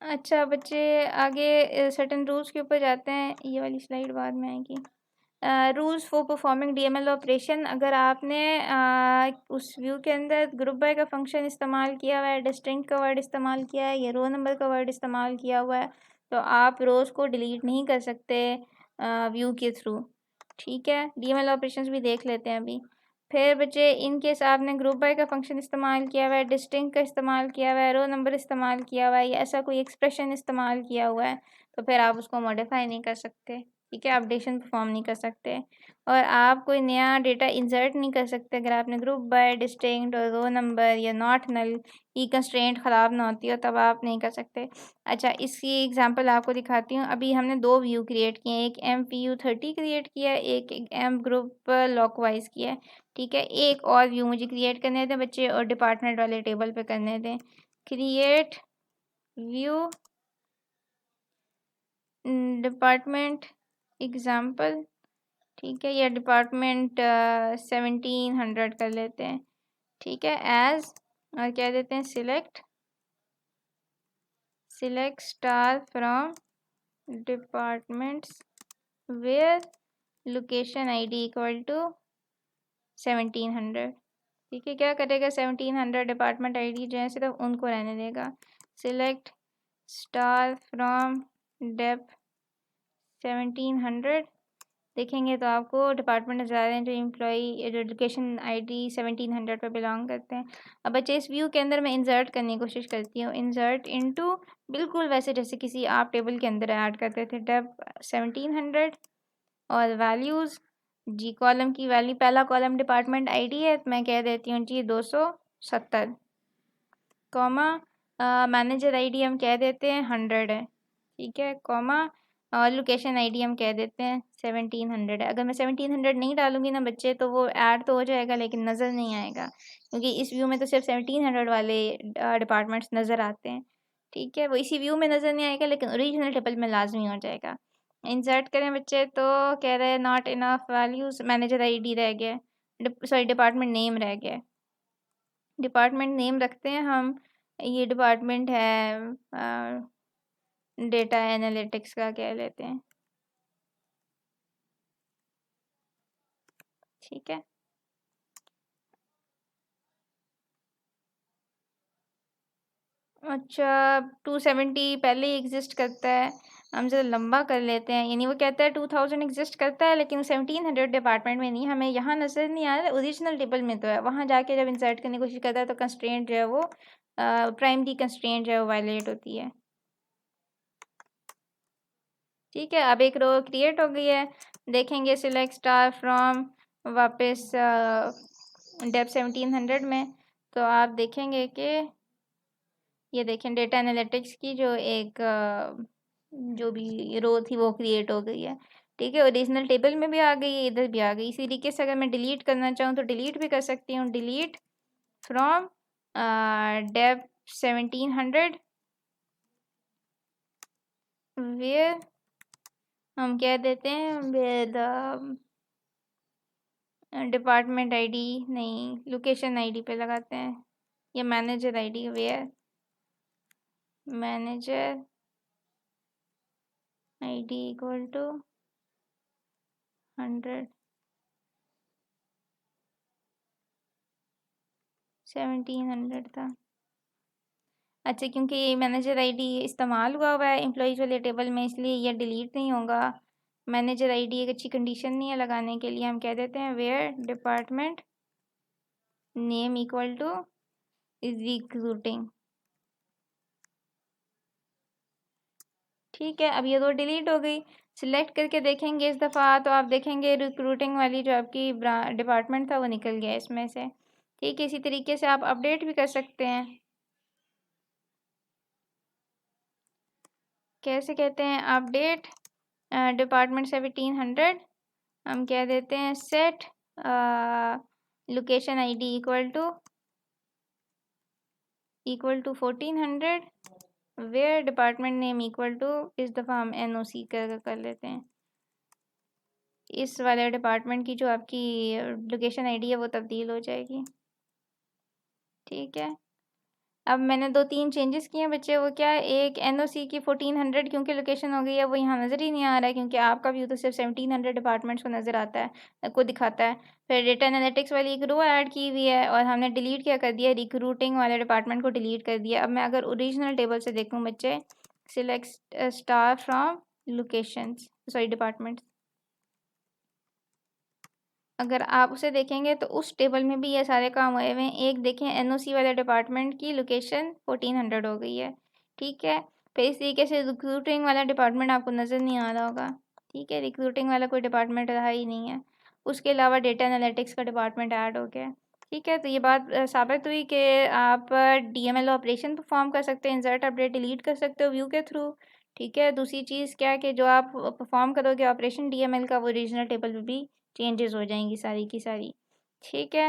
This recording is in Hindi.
अच्छा बच्चे, आगे सर्टेन रूल्स के ऊपर जाते हैं। ये वाली स्लाइड बाद में आएगी। Rules for performing DML operation. अगर आपने उस व्यू के अंदर ग्रुप बाय का फंक्शन इस्तेमाल किया हुआ है, डिस्टिंक्ट का वर्ड इस्तेमाल किया है, या रो नंबर का वर्ड इस्तेमाल किया हुआ है, तो आप रोज़ को डिलीट नहीं कर सकते व्यू के थ्रू। ठीक है, डीएमएल ऑपरेशंस भी देख लेते हैं अभी। फिर बच्चे, इन केस आपने ग्रुप बाय का फंक्शन इस्तेमाल किया हुआ है, डिस्टिंक्ट का इस्तेमाल किया हुआ है, रो नंबर इस्तेमाल किया हुआ है, या ऐसा कोई एक्सप्रेशन इस्तेमाल किया हुआ है, तो फिर आप उसको मॉडिफाई नहीं कर सकते। ठीक है, अपडेशन परफॉर्म नहीं कर सकते। और आप कोई नया डेटा इंसर्ट नहीं कर सकते अगर आपने ग्रुप बाय, डिस्टिंक्ट और रो नंबर या नॉट नल की कंस्ट्रेंट ख़राब ना होती हो, तब आप नहीं कर सकते। अच्छा, इसकी एग्जांपल आपको दिखाती हूँ। अभी हमने दो व्यू क्रिएट किए हैं, एक MPU30 क्रिएट किया है, एक M ग्रुप लॉकवाइज किया है। ठीक है, एक और व्यू मुझे क्रिएट करने दें बच्चे, और डिपार्टमेंट वाले टेबल पे करने दें। Create view department example. ठीक है, या डिपार्टमेंट 1700 कर लेते हैं। ठीक है, एज, और क्या देते हैं, select star from departments where location ID equal to 1700। ठीक है, क्या करेगा, 1700 डिपार्टमेंट ID जो है सिर्फ उनको रहने देगा। Select star from dep 1700। देखेंगे तो आपको डिपार्टमेंट नज़र आ रहे हैं जो एम्प्लॉई जो एजुकेशन ID 1700 पे बिलोंग करते हैं। अब बच्चे, इस व्यू के अंदर मैं इंसर्ट करने की कोशिश करती हूँ। इंसर्ट इनटू, बिल्कुल वैसे जैसे किसी आप टेबल के अंदर ऐड करते थे, डेप 1700। और वैल्यूज़, जी कॉलम की वैल्यू, पहला कॉलम डिपार्टमेंट ID है, तो मैं कह देती हूँ जी 270, कॉमा मैनेजर ID हम कह देते हैं 100 है। ठीक है, कॉमा और लोकेशन ID हम कह देते हैं 1700 है। अगर मैं 1700 नहीं डालूंगी ना बच्चे, तो वो ऐड तो हो जाएगा लेकिन नज़र नहीं आएगा, क्योंकि इस व्यू में तो सिर्फ 1700 वाले डिपार्टमेंट्स नज़र आते हैं। ठीक है, वो इसी व्यू में नज़र नहीं आएगा लेकिन ओरिजिनल टेबल में लाजमी हो जाएगा। इंसर्ट करें बच्चे, तो कह रहे हैं not enough values, manager ID रह गया, सॉरी डिपार्टमेंट नेम रह गया। डिपार्टमेंट नेम रखते हैं हम, ये डिपार्टमेंट है डेटा एनालिटिक्स का कह लेते हैं। ठीक है, अच्छा 270 पहले ही एग्जिस्ट करता है, हम ज़रा लंबा कर लेते हैं। यानी वो कहता है 2000 एग्जिस्ट करता है लेकिन 1700 डिपार्टमेंट में नहीं, हमें यहाँ नज़र नहीं आ रहा है, ओरिजिनल टेबल में तो है। वहाँ जाके जब इंसर्ट करने की कोशिश करता है तो कंस्ट्रेंट जो है वो प्राइमरी कंस्ट्रेंट जो है वो वायलेट होती है। ठीक है, अब एक रो क्रिएट हो गई है। देखेंगे सिलेक्ट स्टार फ्रॉम, वापस डेप 1700 में, तो आप देखेंगे कि ये देखें डेटा एनालिटिक्स की जो एक जो भी रो थी वो क्रिएट हो गई है। ठीक है, ओरिजिनल टेबल में भी आ गई है, इधर भी आ गई। इसी तरीके से अगर मैं डिलीट करना चाहूँ तो डिलीट भी कर सकती हूँ। डिलीट फ्रॉम डेप 1700 वेयर, हम कह देते हैं विद डिपार्टमेंट ID, नहीं लोकेशन ID पे लगाते हैं, या manager ID, where manager ID equal to 100, 1700 था। अच्छा, क्योंकि ये मैनेजर ID इस्तेमाल हुआ है एम्प्लॉइज वाले टेबल में, इसलिए ये डिलीट नहीं होगा। मैनेजर ID एक अच्छी कंडीशन नहीं है लगाने के लिए, हम कह देते हैं where department name equal to is recruiting. ठीक है, अब ये दो डिलीट हो गई। सिलेक्ट करके देखेंगे इस दफ़ा, तो आप देखेंगे रिक्रूटिंग वाली जो आपकी डिपार्टमेंट था वो निकल गया इसमें से। ठीक है, इसी तरीके से आप अपडेट भी कर सकते हैं। कैसे कहते हैं, अपडेट डिपार्टमेंट 1700, हम कह देते हैं set location ID equal to 1400 where department name equal to, इस दफ़ा हम NOC कर लेते हैं। इस वाले डिपार्टमेंट की जो आपकी लोकेशन ID है वो तब्दील हो जाएगी। ठीक है, अब मैंने 2-3 चेंजेस किए हैं बच्चे, वो क्या है, एक एनओसी की 1400 क्योंकि लोकेशन हो गई है, वो यहाँ नज़र ही नहीं आ रहा है क्योंकि आपका व्यू तो सिर्फ 1700 डिपार्टमेंट्स को नज़र आता है, को दिखाता है। फिर डेटा एनालिटिक्स वाली एक रो ऐड की हुई है और हमने डिलीट क्या कर दिया, रिक्रूटिंग वाले डिपार्टमेंट को डिलीट कर दिया। अब मैं अगर ओरिजिनल टेबल से देखूँ बच्चे, select star from location, sorry department, अगर आप उसे देखेंगे तो उस टेबल में भी ये सारे काम हुए हुए हैं। एक देखें, एनओसी वाले डिपार्टमेंट की लोकेशन 1400 हो गई है, ठीक है। फिर इस तरीके से रिक्रूटिंग वाला डिपार्टमेंट आपको नज़र नहीं आ रहा होगा, ठीक है, रिक्रूटिंग वाला कोई डिपार्टमेंट रहा ही नहीं है। उसके अलावा डेटा एनालिटिक्स का डिपार्टमेंट ऐड हो गया, ठीक है। तो ये बात साबित हुई कि आप डीएमएल ऑपरेशन परफॉर्म कर सकते हैं, इंसर्ट अपडेट डिलीट कर सकते हो व्यू के थ्रू, ठीक है। दूसरी चीज़ क्या कि जो आप परफॉर्म करोगे ऑपरेशन डीएमएल का, वो रीजनल टेबल में भी चेंजेस हो जाएंगी सारी की सारी, ठीक है।